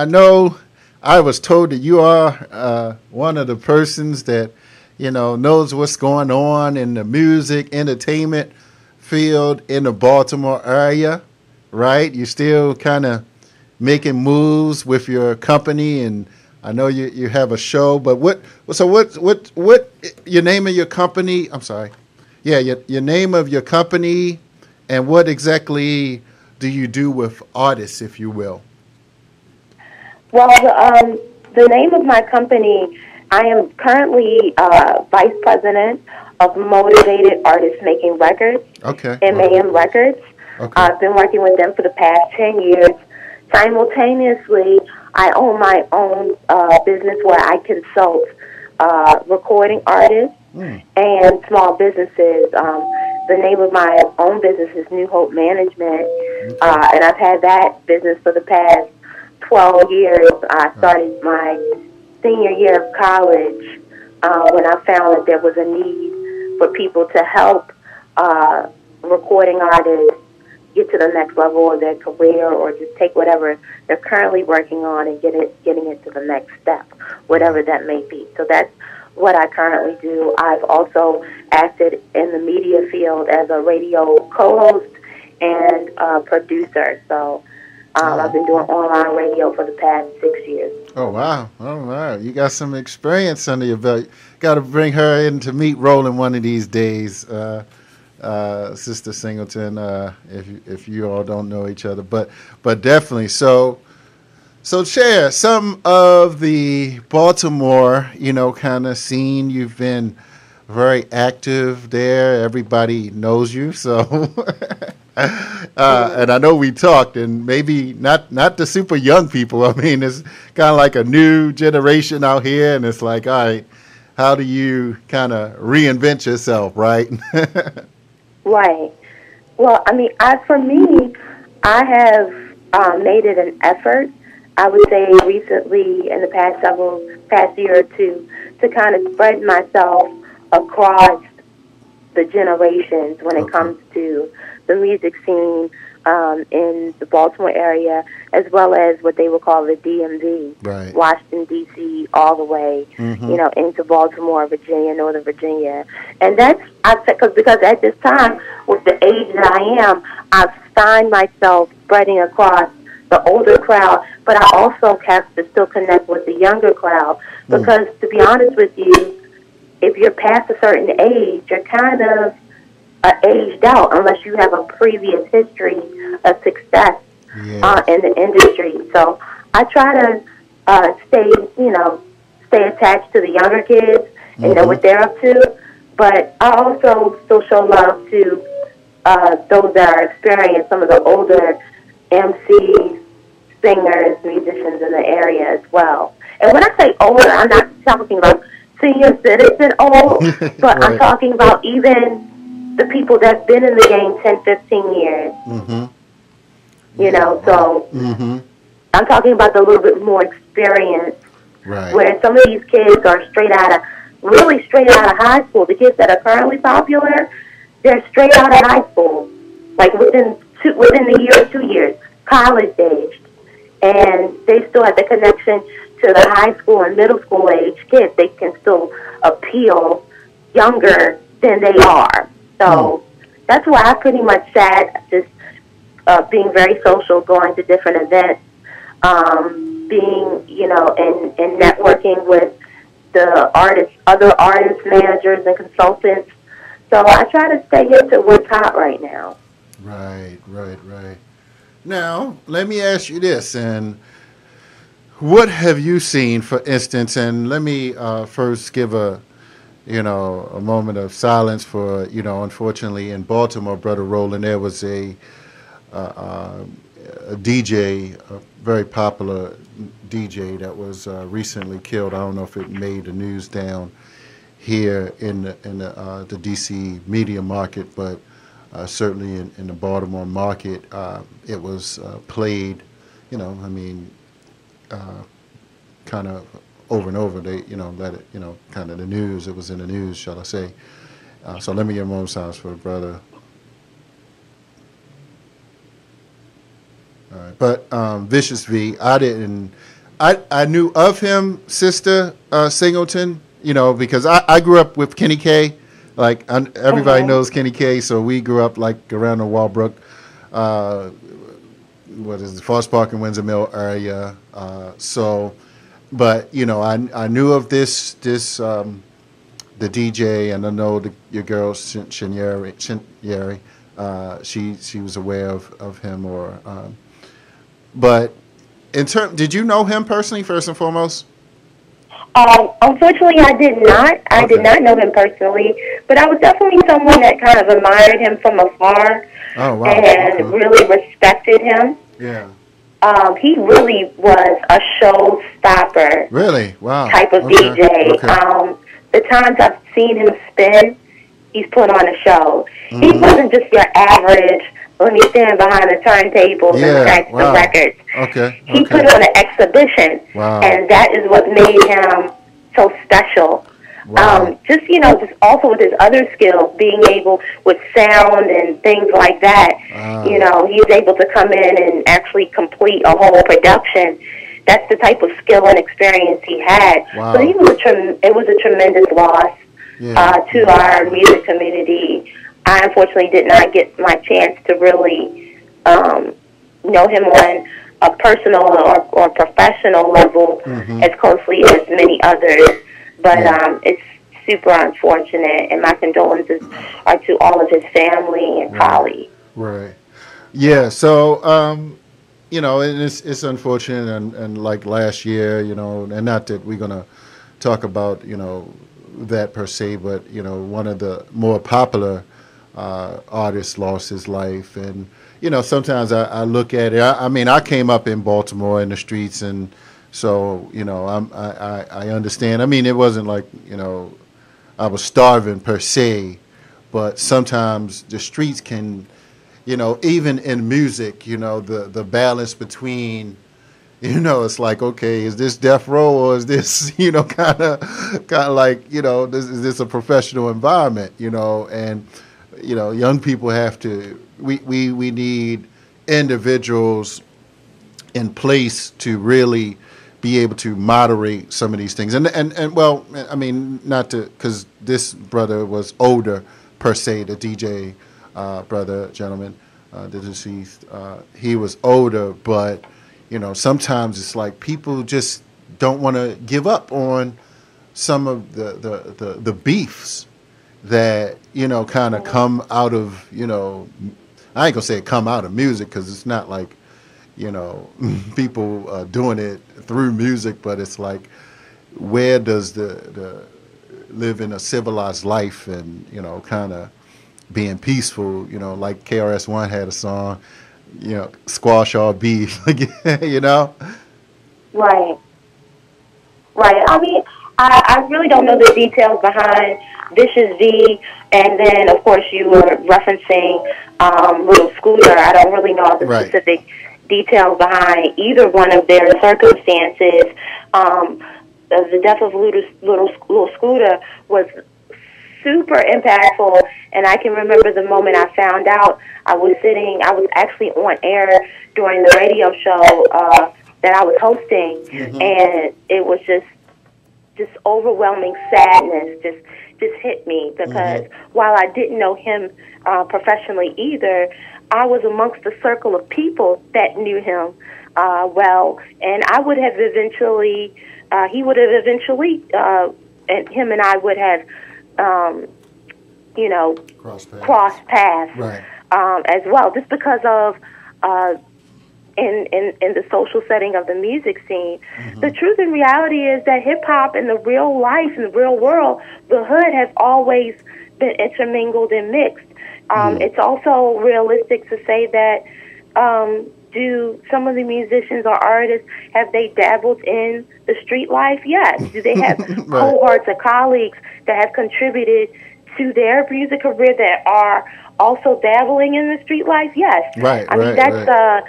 know I was told that you are one of the persons that, knows what's going on in the music, entertainment field in the Baltimore area, right? You're still kind of making moves with your company, and I know you have a show, but what your name of your company? I'm sorry. Yeah, your name of your company, and what exactly do you do with artists, if you will? Well, the name of my company, I am currently vice president of Motivated Artists Making Records, Okay. MAM Records. Okay. I've been working with them for the past 10 years. Simultaneously, I own my own business where I consult recording artists and small businesses. The name of my own business is New Hope Management, and I've had that business for the past 12 years. I started my senior year of college when I found that there was a need for people to help recording artists get to the next level of their career, or just take whatever they're currently working on and getting it to the next step, whatever that may be. So that's what I currently do. I've also acted in the media field as a radio co-host and producer. So I've been doing online radio for the past 6 years. Oh, wow. All right. You got some experience under your belt. Got to bring her in to meet Roland one of these days, Sister Singleton, if you all don't know each other. But definitely. So share some of the Baltimore, kind of scene. You've been very active there. Everybody knows you. So... and I know we talked, and maybe not the super young people. I mean, it's kind of like a new generation out here, and it's like, all right, how do you kind of reinvent yourself, right? Right. Well, I mean, for me, I have made it an effort, I would say recently in the past year or two, to kind of spread myself across the generations when it comes to the music scene in the Baltimore area, as well as what they would call the DMV, right. Washington, D.C., all the way, into Baltimore, Virginia, Northern Virginia. And that's, because at this time, with the age that I am, I've found myself spreading across the older crowd, but I also have to still connect with the younger crowd, because to be honest with you, if you're past a certain age, you're kind of aged out unless you have a previous history of success in the industry. So I try to stay attached to the younger kids and know what they're up to, but I also still show love to those that are experienced, some of the older MCs, singers, musicians in the area as well. And when I say older, I'm not talking about senior citizen old, but right. I'm talking about even the people that's been in the game 10, 15 years. So I'm talking about the little bit more experience, right. where some of these kids are straight out of high school. The kids that are currently popular, they're straight out of high school, like within the year or 2 years, college aged. And they still have the connection to the high school and middle school age kids. They can still appeal younger than they are. So that's why I pretty much sat, just being very social, going to different events, being, and networking with the artists, other artists, managers, and consultants. So I try to stay into what's hot right now. Right. Now, let me ask you this, and what have you seen, for instance? And let me first give a moment of silence for, unfortunately in Baltimore, Brother Roland, there was uh, a DJ, a very popular DJ that was recently killed. I don't know if it made the news down here in the DC media market, but certainly in the Baltimore market, it was played. Kind of over and over. They, let it, kind of the news. It was in the news, shall I say? So let me give a moment of silence for the brother. All right, but Vicious V, I knew of him, Sister Singleton, because I grew up with Kenny K. Like everybody knows Kenny K, so we grew up like around the Walbrook, what is it, Forest Park and Windsor Mill area. But I knew of this the DJ, and I know your girl Shinyeri, she was aware of him, but did you know him personally, first and foremost? Unfortunately, I did not. I did not know him personally, but I was definitely someone that kind of admired him from afar. Oh, wow. And really respected him. Yeah. He really was a showstopper. Really? Wow. Type of DJ. Okay. The times I've seen him spin, he's put on a show. Mm-hmm. He wasn't just your average, let me stand behind the turntables and scratch the records. Okay. He put on an exhibition. Wow. And that is what made him so special. Wow. Just also with his other skills, being able with sound and things like that, he was able to come in and actually complete a whole production. That's the type of skill and experience he had. Wow. So it was a tremendous loss to our music community. I unfortunately did not get my chance to really know him on a personal or professional level as closely as many others. But it's super unfortunate, and my condolences are to all of his family and colleagues. Right. Yeah. So, and it's unfortunate, and like last year, and not that we're gonna talk about, that per se, but one of the more popular artists lost his life, and sometimes I look at it. I came up in Baltimore in the streets, and so, I understand. It wasn't like, I was starving per se, but sometimes the streets can, even in music, the balance between, it's like, okay, is this death row, or is this, kind of like, is this a professional environment, and, young people have to, we need individuals in place to really be able to moderate some of these things. And well, not to, because this brother was older, per se, the DJ gentleman, the deceased, he was older, but, sometimes it's like people just don't want to give up on some of the beefs that, kind of come out of, I ain't going to say come out of music, because it's not like, people doing it through music, but it's like, where does the living a civilized life and, kind of being peaceful, like KRS-One had a song, squash all beef, Right. I really don't know the details behind Vicious V, and then, of course, you were referencing Little Scooter. I don't really know the specific details behind either one of their circumstances. The death of Little Scooter was super impactful, and I can remember the moment I found out. I was actually on air during the radio show that I was hosting, and it was just overwhelming sadness just hit me, because while I didn't know him professionally either, I was amongst a circle of people that knew him well, and I would have eventually, he would have eventually, and him and I would have, cross paths right. As well, just because of in the social setting of the music scene. The truth and reality is that hip hop in the real life, in the real world, the hood has always been intermingled and mixed. It's also realistic to say that do some of the musicians or artists, have they dabbled in the street life? Yes. Do they have Right. cohorts or colleagues that have contributed to their music career that are also dabbling in the street life? Yes. Right, I mean, right,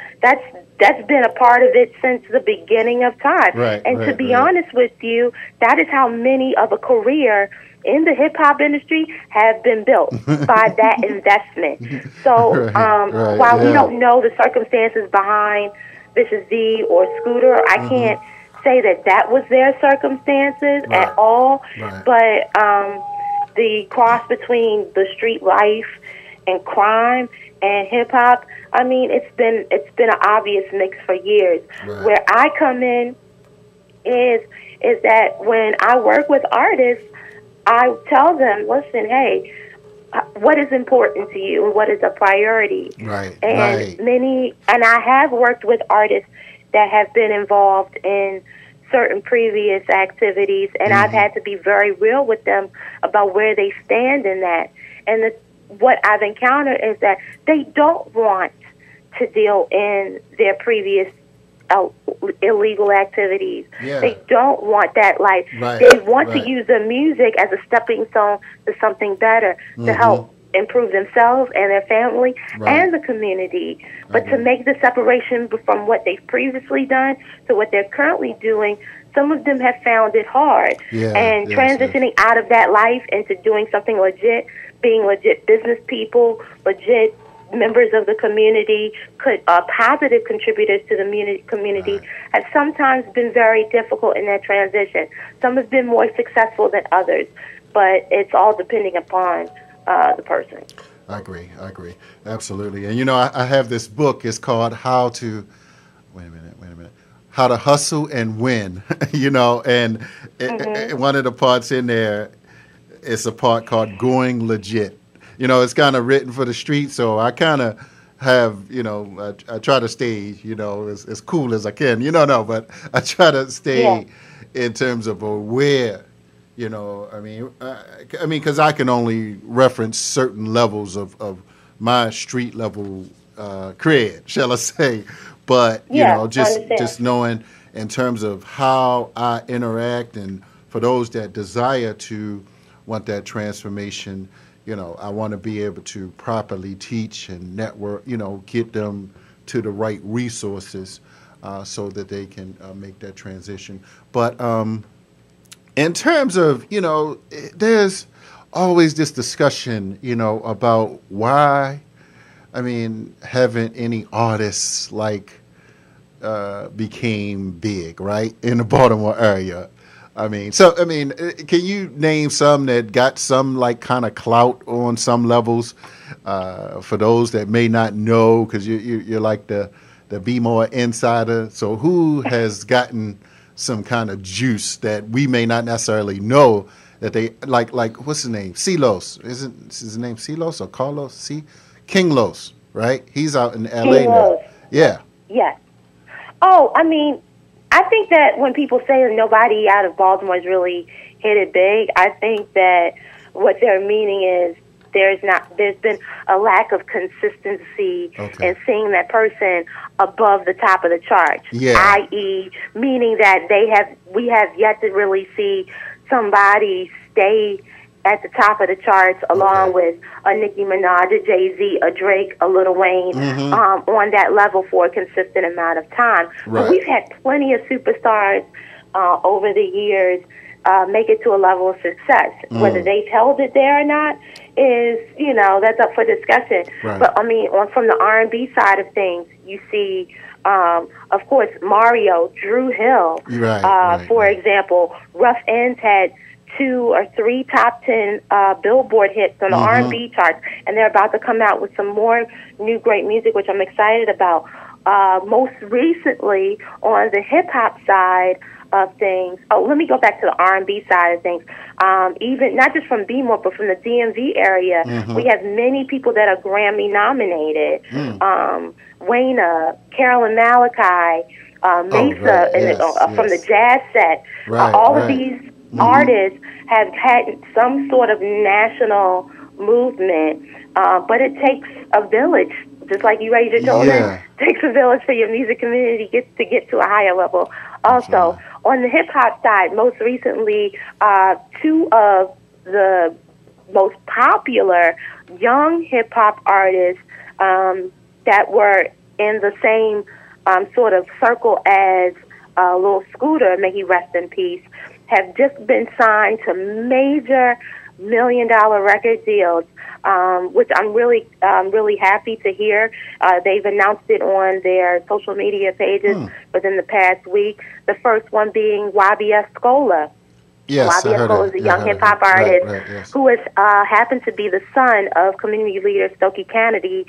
that's been a part of it since the beginning of time. Right, and to right, be right. honest with you, that is how many of a career in the hip hop industry have been built by that investment. So Right, while we yeah. don't know the circumstances behind Vicious D or Scooter, I can't say that that was their circumstances Right. at all. Right. But the cross between the street life and crime and hip hop, I mean, it's been an obvious mix for years. Right. Where I come in is that when I work with artists, I tell them, listen, hey, what is important to you and what is a priority? Right, And right. and I have worked with artists that have been involved in certain previous activities, and I've had to be very real with them about where they stand in that. And what I've encountered is that they don't want to deal in their previous illegal activities. Yeah. They don't want that life. Right, They want right. to use the music as a stepping stone to something better, to help improve themselves and their family Right. and the community. But to make the separation from what they've previously done to what they're currently doing, some of them have found it hard. Yeah, And yes, transitioning out of that life into doing something legit, being legit business people, legit members of the community, positive contributors to the community, have sometimes been very difficult in that transition. Some have been more successful than others, but it's all depending upon the person. I agree. Absolutely. And, I have this book. It's called How to Hustle and Win, and one of the parts in there is a part called Going Legit. It's kind of written for the street, so I kind of have, I try to stay, as cool as I can, but I try to stay in terms of aware, because I can only reference certain levels of my street level cred, shall I say, but, just knowing in terms of how I interact, and for those that desire to want that transformation, I want to be able to properly teach and network, get them to the right resources so that they can make that transition. But in terms of, there's always this discussion, about why, haven't any artists became big, right, in the Baltimore area? Can you name some that got some kind of clout on some levels for those that may not know, because you're like the Be More insider. So who has gotten some kind of juice that we may not necessarily know that they like what's his name? Silos. Isn't his name Silos or Carlos? Kinglos, right? He's out in LA now. Yeah. Yes. Oh, I think that when people say that nobody out of Baltimore has really hit it big, I think that what their meaning is there's been a lack of consistency in seeing that person above the top of the charts. Yeah. I.e., meaning that we have yet to really see somebody stay at the top of the charts along with a Nicki Minaj, a Jay-Z, a Drake, a Lil Wayne, on that level for a consistent amount of time. Right. But we've had plenty of superstars over the years make it to a level of success. Whether they've held it there or not is, that's up for discussion. Right. But, from the R&B side of things, you see, of course, Mario, Drew Hill, for example. Rough Ends had 2 or 3 top 10 Billboard hits on the R&B charts, and they're about to come out with some more new great music, which I'm excited about. Most recently, on the hip-hop side, of things. Oh, let me go back to the R&B side of things. Even not just from B-more, but from the DMV area, we have many people that are Grammy nominated. Wayna, Carolyn Malachi, Mesa, from the jazz set. All of these artists have had some sort of national movement, but it takes a village. Just like you raise your children, it takes a village for your music community to get to a higher level. Also, on the hip-hop side, most recently, two of the most popular young hip-hop artists that were in the same sort of circle as Lil Scooter, may he rest in peace, have just been signed to major million-dollar record deals, which I'm really happy to hear. They've announced it on their social media pages within the past week. The first one being YBS Scola. Yes, YBS Scola is a young hip-hop artist who is happened to be the son of community leader Stokey Kennedy.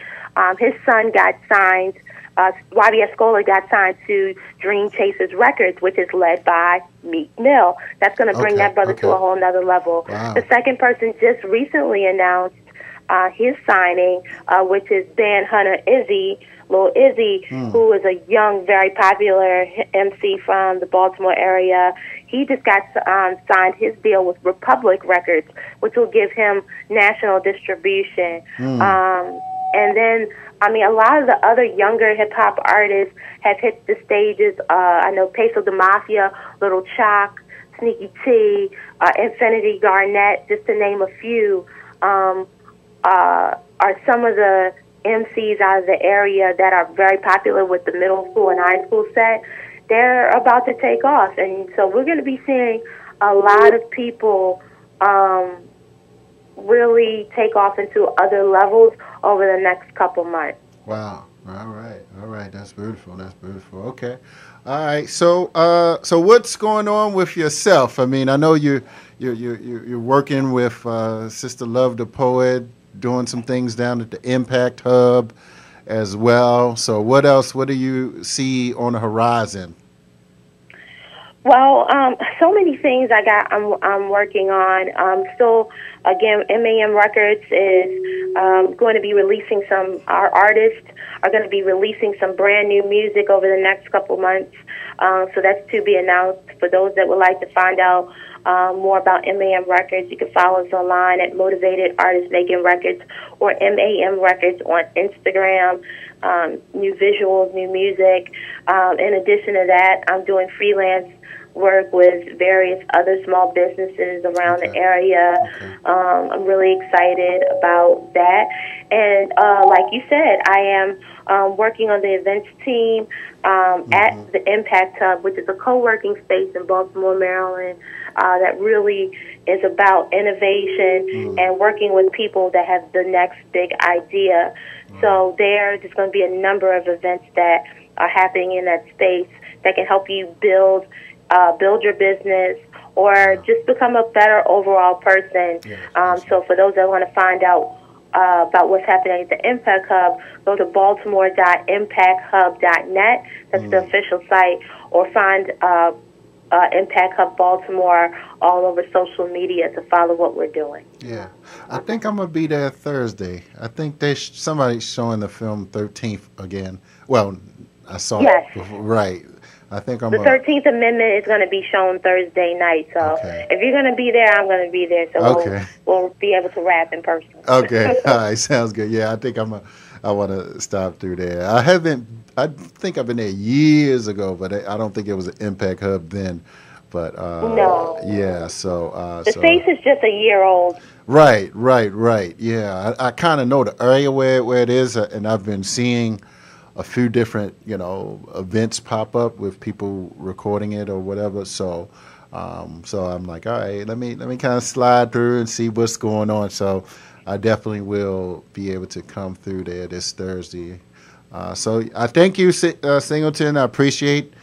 His son got signed. YBS Scola got signed to Dream Chasers Records, which is led by Meek Mill. That's going to bring that brother to a whole nother level. Wow. The second person just recently announced his signing, which is Dan Hunter Izzy, Lil Izzy, who is a young, very popular MC from the Baltimore area. He just got signed his deal with Republic Records, which will give him national distribution. And then, I mean, a lot of the other younger hip-hop artists have hit the stages. I know Peso de Mafia, Little Chalk, Sneaky T, Infinity Garnett, just to name a few, are some of the MCs out of the area that are very popular with the middle school and high school set. They're about to take off. And so we're going to be seeing a lot of people really take off into other levels over the next couple months. Wow. All right. That's beautiful. Okay. All right. So what's going on with yourself? I mean, I know you're working with Sister Love the Poet, doing some things down at the Impact Hub as well. So what else? What do you see on the horizon? Well, so many things I'm working on. Still, again, MAM Records is going to be releasing our artists are going to be releasing some brand new music over the next couple months. So that's to be announced. For those that would like to find out more about MAM Records, you can follow us online at Motivated Artists Making Records or MAM Records on Instagram. New visuals, new music. In addition to that, I'm doing freelance work with various other small businesses around the area. I'm really excited about that. And like you said, I am working on the events team at the Impact Hub, which is a co-working space in Baltimore, Maryland, that really is about innovation and working with people that have the next big idea. So there's going to be a number of events that are happening in that space that can help you build your business or just become a better overall person. So for those that want to find out about what's happening at the Impact Hub, go to baltimore.impacthub.net. That's the official site, or find Impact Hub Baltimore all over social media to follow what we're doing. Yeah, I think I'm gonna be there Thursday. I think somebody's showing the film 13th again. Well, I saw it before, right. I think the 13th Amendment is going to be shown Thursday night. So if you're going to be there, I'm going to be there. So we'll be able to rap in person. Okay. All right. Sounds good. Yeah, I think I want to stop through there. I think I've been there years ago, but I don't think it was an Impact Hub then. But no. Yeah. So the space is just a year old. Right. Yeah, I kind of know the area where it is, and I've been seeing a few different, events pop up with people recording it or whatever. So I'm like, all right, let me kind of slide through and see what's going on. So I definitely will be able to come through there this Thursday. So I thank you, Singleton. I appreciate,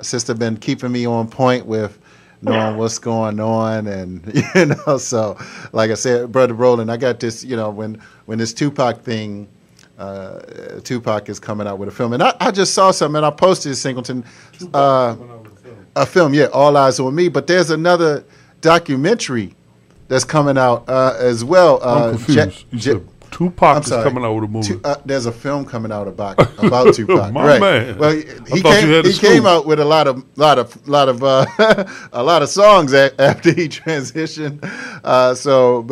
sister been keeping me on point with knowing what's going on, and so like I said, Brother Roland, I got this, when this Tupac thing. Tupac is coming out with a film, and I just saw something, and I posted Singleton. A film, yeah, All Eyes on Me. But there's another documentary that's coming out as well. I'm confused. You said Tupac is coming out with a movie. There's a film coming out about Tupac. My right. Man. Well, he came out with a lot of a lot of songs after he transitioned. So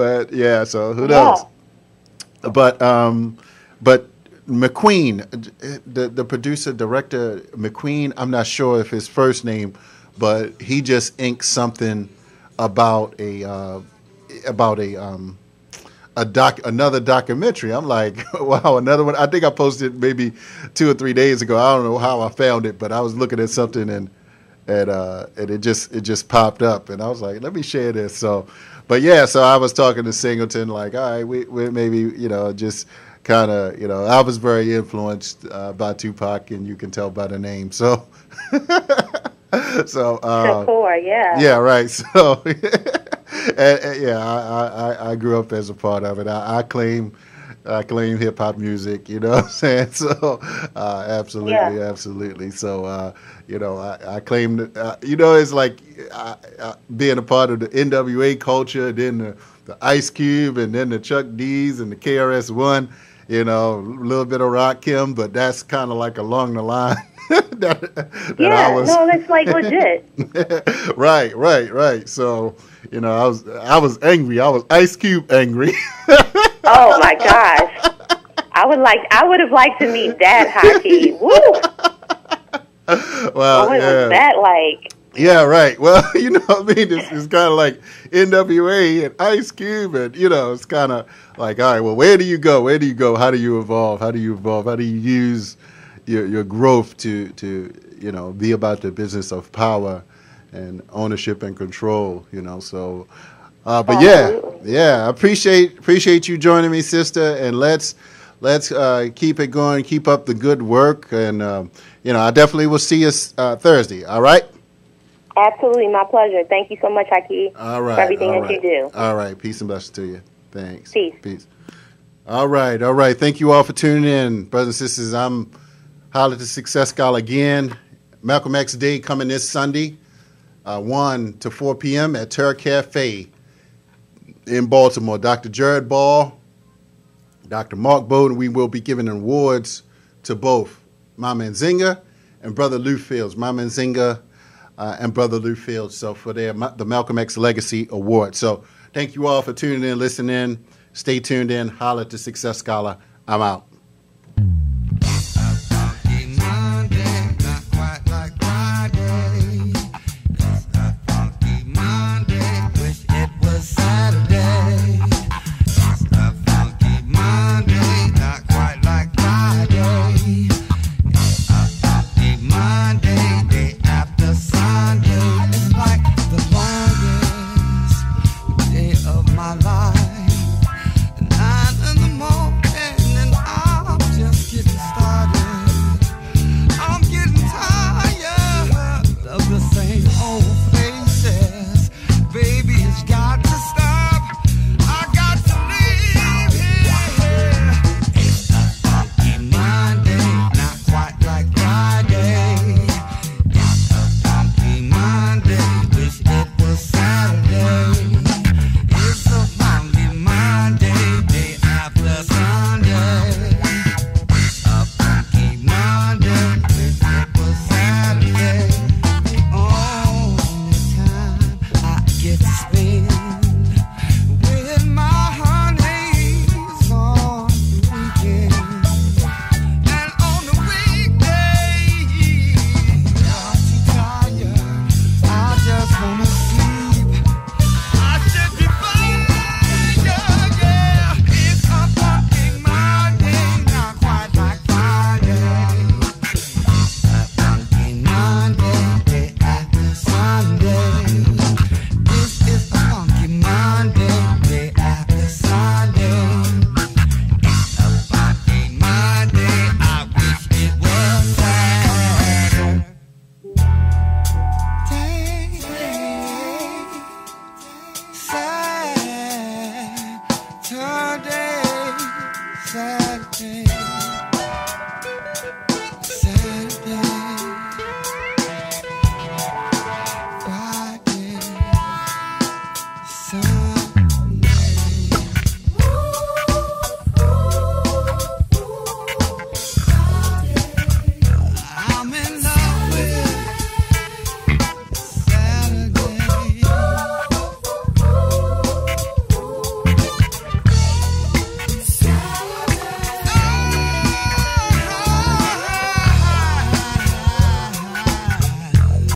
who knows? But McQueen, the producer director McQueen, I'm not sure if his first name, but he just inked something about another documentary. I'm like, wow, another one. I think I posted maybe 2 or 3 days ago. I don't know how I found it, but I was looking at something and it just popped up, and I was like, let me share this. So I was talking to Singleton, like, all right, we maybe just kind of I was very influenced by Tupac, and you can tell by the name. So Shakur, yeah. Yeah, right. So I grew up as a part of it. I claim hip hop music, you know what I'm saying? So absolutely. So I claim that, it's like being a part of the NWA culture, then the Ice Cube, and then the Chuck D's and the KRS-One, a little bit of Rakim, but that's kind of like along the line. That's like legit. Right. So, I was angry. I was Ice Cube angry. Oh my gosh. I would have liked to meet that Haki. Woo! Well, what was that like? Yeah, right. Well, what I mean? It's kind of like NWA and Ice Cube, and it's kind of like, all right, well, where do you go? How do you evolve? How do you use your growth to be about the business of power and ownership and control? So, but I appreciate you joining me, sister, and let's keep it going, keep up the good work, and I definitely will see you Thursday. All right. Absolutely, my pleasure. Thank you so much, Haki, for everything that you do. All right. Peace and blessings to you. Thanks. Peace. All right. Thank you all for tuning in. Brothers and sisters, I'm Holla to Success Scholar again. Malcolm X Day coming this Sunday, 1 to 4 p.m. at Terra Cafe in Baltimore. Dr. Jared Ball, Dr. Mark Bowden, we will be giving awards to both Mama Nzinga and Brother Lou Fields. Mama Nzinga and Brother Lou Fields, so for the Malcolm X Legacy Award. So thank you all for tuning in, listening. Stay tuned in. Holla to Success Scholar. I'm out. Saturday.